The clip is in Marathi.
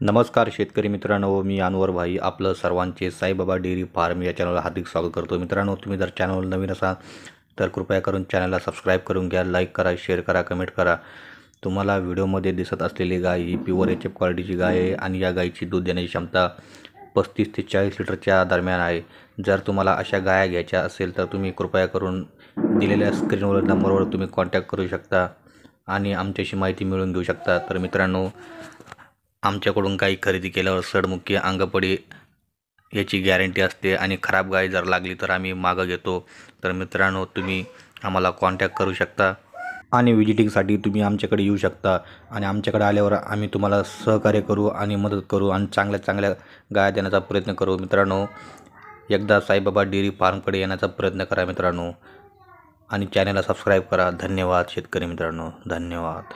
नमस्कार शेतकरी मित्रांनो, मी अनवर भाई आपलं सर्वांचे साईबाबा डेअरी फार्म या चॅनलला हार्दिक स्वागत करतो। मित्रांनो, तुम्ही जर चॅनल नवीन असाल तर कृपया करून चॅनलला सबस्क्राईब करून घ्या, लाईक करा, शेअर करा, कमेंट करा। तुम्हाला व्हिडिओमध्ये दिसत असलेली गाय ही प्युअर एचएफ क्वालिटीची गाय आहे आणि या गायीची दूध देण्याची क्षमता 35 ते 40 लिटरच्या दरम्यान आहे। जर तुम्हाला अशा गाया घ्यायच्या असेल तर तुम्ही कृपया करून दिलेल्या स्क्रीनवर नंबरवर तुम्ही कॉन्टॅक्ट करू शकता आणि आमच्याशी माहिती मिळवून घेऊ शकता। तर मित्रांनो, आमच्याकडून गाय खरेदी केल्यावर सडमुखी अंगपडी याची गॅरंटी असते आणि खराब गाय जर लागली तर आम्ही मागं घेतो। तर मित्रांनो, तुम्ही आम्हाला कॉन्टॅक्ट करू शकता आणि व्हिजिटिंगसाठी तुम्ही आमच्याकडे येऊ शकता आणि आमच्याकडे आल्यावर आम्ही तुम्हाला सहकार्य करू आणि मदत करू आणि चांगल्या चांगल्या गाय देण्याचा प्रयत्न करू। मित्रांनो, एकदा साईबाबा डेअरी फार्मकडे येण्याचा प्रयत्न करा मित्रांनो आणि चॅनलला सबस्क्राईब करा। धन्यवाद शेतकरी मित्रांनो, धन्यवाद।